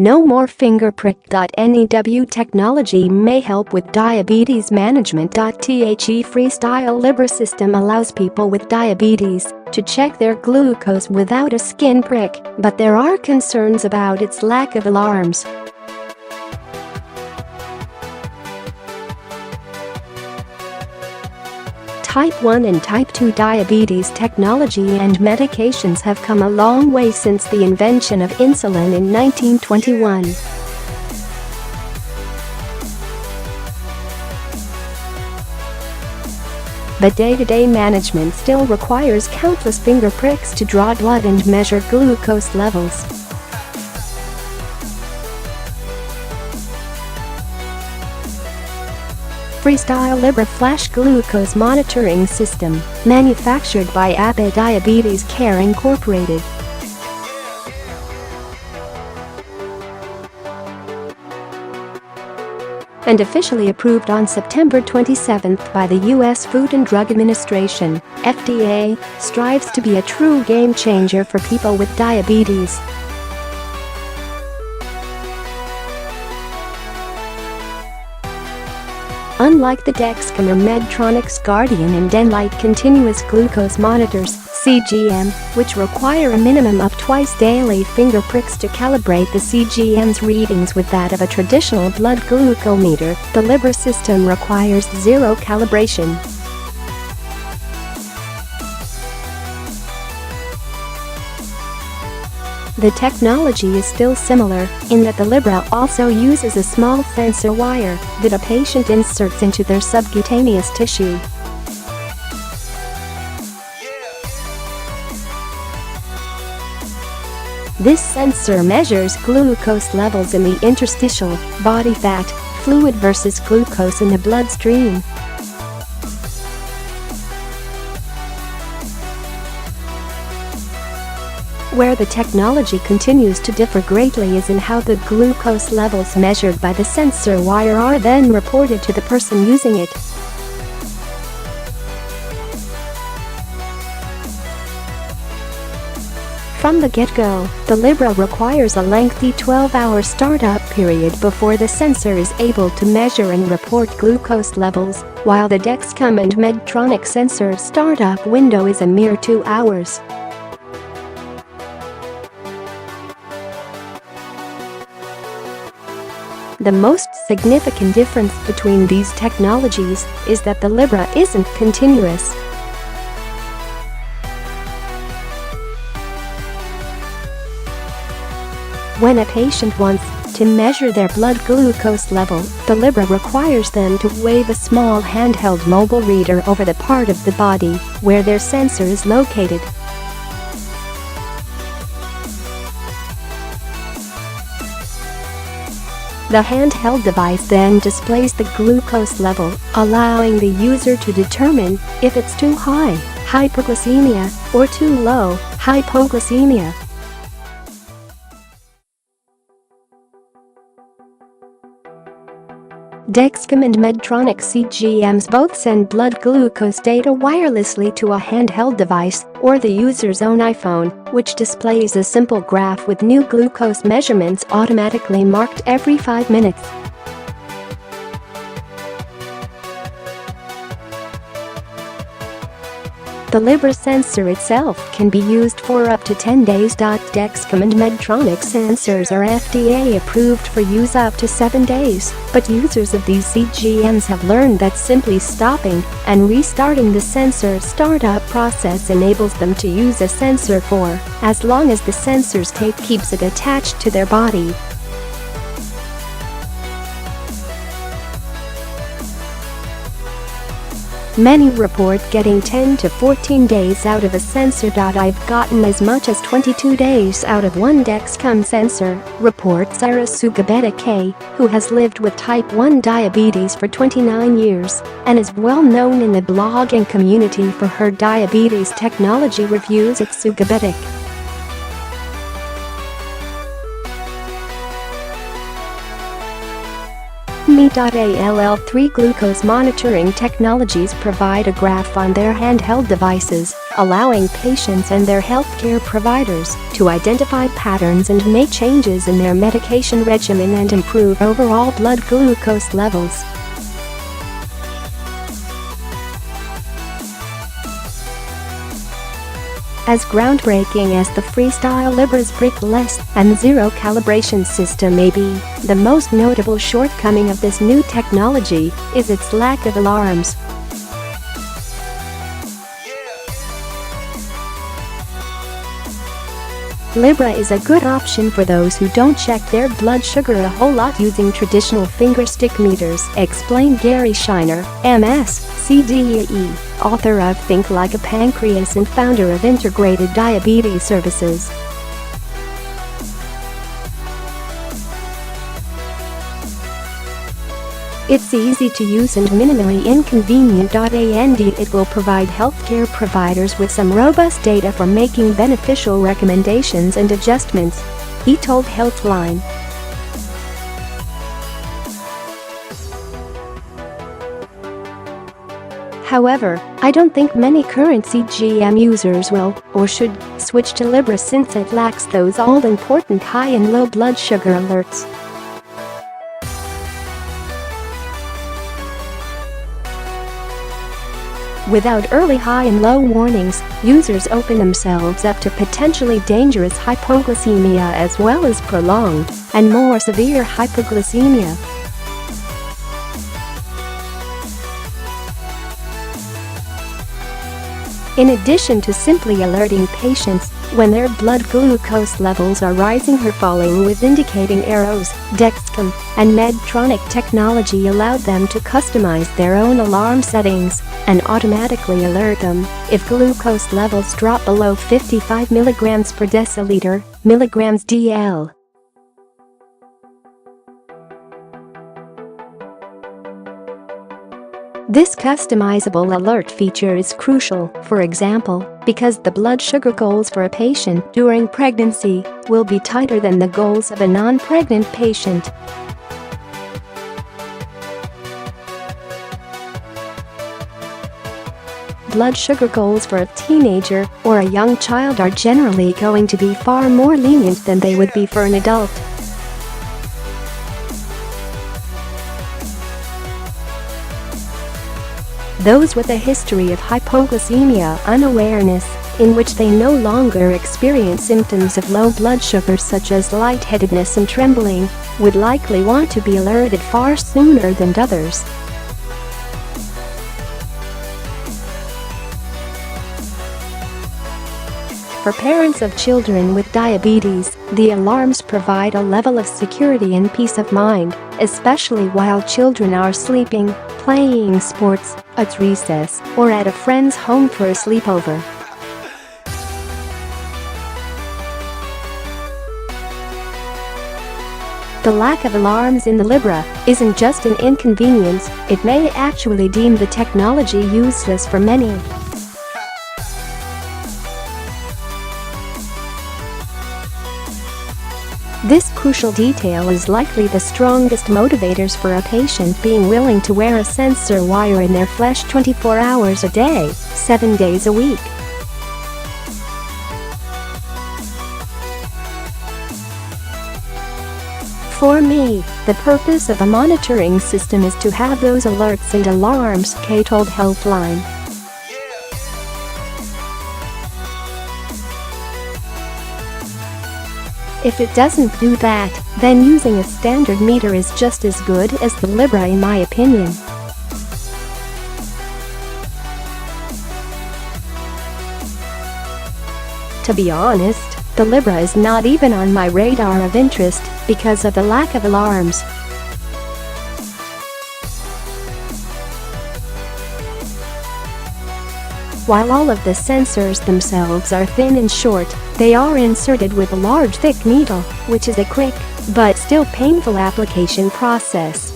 No more finger prick.New technology may help with diabetes management.The FreeStyle Libre system allows people with diabetes to check their glucose without a skin prick, but there are concerns about its lack of alarms. Type 1 and Type 2 diabetes technology and medications have come a long way since the invention of insulin in 1921. But day-to-day management still requires countless finger pricks to draw blood and measure glucose levels. FreeStyle Libre Flash Glucose Monitoring System, manufactured by Abbott Diabetes Care Inc. And officially approved on September 27 by the U.S. Food and Drug Administration, FDA, strives to be a true game changer for people with diabetes. Unlike the Dexcom or Medtronic's Guardian and Enlite continuous glucose monitors, CGM, which require a minimum of twice daily finger pricks to calibrate the CGM's readings with that of a traditional blood glucometer, the Libre system requires zero calibration. The technology is still similar, in that the Libre also uses a small sensor wire that a patient inserts into their subcutaneous tissue. This sensor measures glucose levels in the interstitial, body fat, fluid versus glucose in the bloodstream. Where the technology continues to differ greatly is in how the glucose levels measured by the sensor wire are then reported to the person using it. From the get-go, the Libre requires a lengthy 12-hour startup period before the sensor is able to measure and report glucose levels, while the Dexcom and Medtronic sensor startup window is a mere 2 hours. The most significant difference between these technologies is that the Libre isn't continuous. When a patient wants to measure their blood glucose level, the Libre requires them to wave a small handheld mobile reader over the part of the body where their sensor is located. The handheld device then displays the glucose level, allowing the user to determine if it's too high, hyperglycemia, or too low, hypoglycemia. Dexcom and Medtronic CGMs both send blood glucose data wirelessly to a handheld device or the user's own iPhone, which displays a simple graph with new glucose measurements automatically marked every 5 minutes. The Libre sensor itself can be used for up to 10 days. Dexcom and Medtronic sensors are FDA approved for use up to 7 days, but users of these CGMs have learned that simply stopping and restarting the sensor startup process enables them to use a sensor for as long as the sensor's tape keeps it attached to their body. Many report getting 10 to 14 days out of a sensor. I've gotten as much as 22 days out of one Dexcom sensor, reports Sugabetic, Kaye, who has lived with type 1 diabetes for 29 years and is well known in the blogging community for her diabetes technology reviews at Sugabetic. Me.all 3 glucose monitoring technologies provide a graph on their handheld devices, allowing patients and their healthcare providers to identify patterns and make changes in their medication regimen and improve overall blood glucose levels. As groundbreaking as the FreeStyle Libre's brickless and zero-calibration system may be, the most notable shortcoming of this new technology is its lack of alarms. Libre is a good option for those who don't check their blood sugar a whole lot using traditional fingerstick meters, explained Gary Scheiner, MS, CDE, author of Think Like a Pancreas and founder of Integrated Diabetes Services. It's easy to use and minimally inconvenient. And it will provide healthcare providers with some robust data for making beneficial recommendations and adjustments, he told Healthline. However, I don't think many current CGM users will, or should, switch to Libre since it lacks those all-important high and low blood sugar alerts. Without early high and low warnings, users open themselves up to potentially dangerous hypoglycemia as well as prolonged and more severe hyperglycemia. In addition to simply alerting patients when their blood glucose levels are rising or falling with indicating arrows, Dexcom and Medtronic technology allowed them to customize their own alarm settings and automatically alert them if glucose levels drop below 55 mg per deciliter, milligrams/dl. This customizable alert feature is crucial, for example, because the blood sugar goals for a patient during pregnancy will be tighter than the goals of a non-pregnant patient. Blood sugar goals for a teenager or a young child are generally going to be far more lenient than they would be for an adult. Those with a history of hypoglycemia unawareness, in which they no longer experience symptoms of low blood sugar such as lightheadedness and trembling, would likely want to be alerted far sooner than others. For parents of children with diabetes, the alarms provide a level of security and peace of mind, especially while children are sleeping, playing sports, at recess, or at a friend's home for a sleepover. The lack of alarms in the Libre isn't just an inconvenience, it may actually deem the technology useless for many. This crucial detail is likely the strongest motivators for a patient being willing to wear a sensor wire in their flesh 24 hours a day, 7 days a week. For me, the purpose of a monitoring system is to have those alerts and alarms, Kaye told Healthline. If it doesn't do that, then using a standard meter is just as good as the Libre in my opinion. To be honest, the Libre is not even on my radar of interest because of the lack of alarms. While all of the sensors themselves are thin and short, they are inserted with a large thick needle, which is a quick, but still painful application process.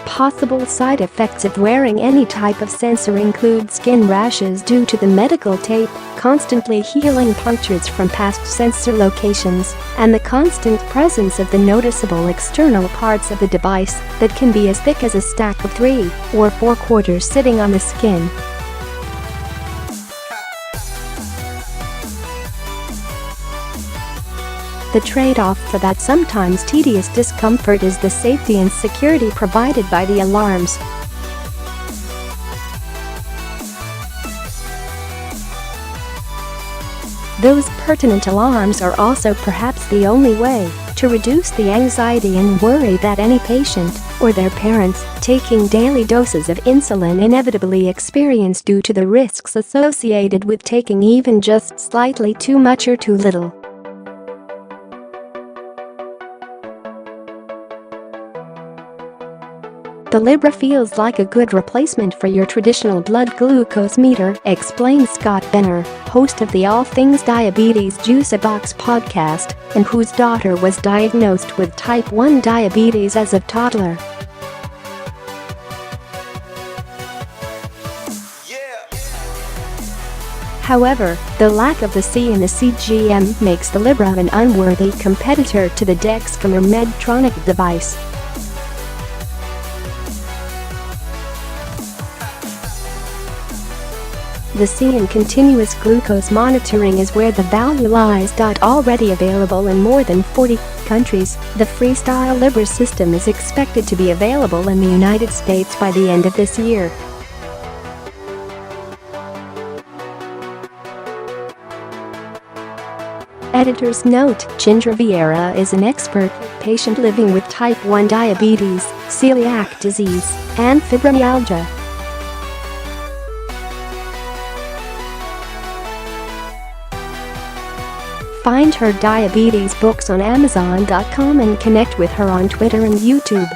Possible side effects of wearing any type of sensor include skin rashes due to the medical tape, constantly healing punctures from past sensor locations, and the constant presence of the noticeable external parts of the device that can be as thick as a stack of 3 or 4 quarters sitting on the skin. The trade-off for that sometimes tedious discomfort is the safety and security provided by the alarms. Those pertinent alarms are also perhaps the only way to reduce the anxiety and worry that any patient or their parents taking daily doses of insulin inevitably experience due to the risks associated with taking even just slightly too much or too little. The Libre feels like a good replacement for your traditional blood glucose meter, explains Scott Benner, host of the All Things Diabetes Juice a Box podcast, and whose daughter was diagnosed with type 1 diabetes as a toddler. However, the lack of the C in the CGM makes the Libre an unworthy competitor to the Dexcom or Medtronic device. The C in continuous glucose monitoring is where the value lies. Already available in more than 40 countries, the FreeStyle Libre system is expected to be available in the United States by the end of this year. Editor's note: Ginger Vieira is an expert patient living with type 1 diabetes, celiac disease, and fibromyalgia. Find her diabetes books on Amazon.com and connect with her on Twitter and YouTube.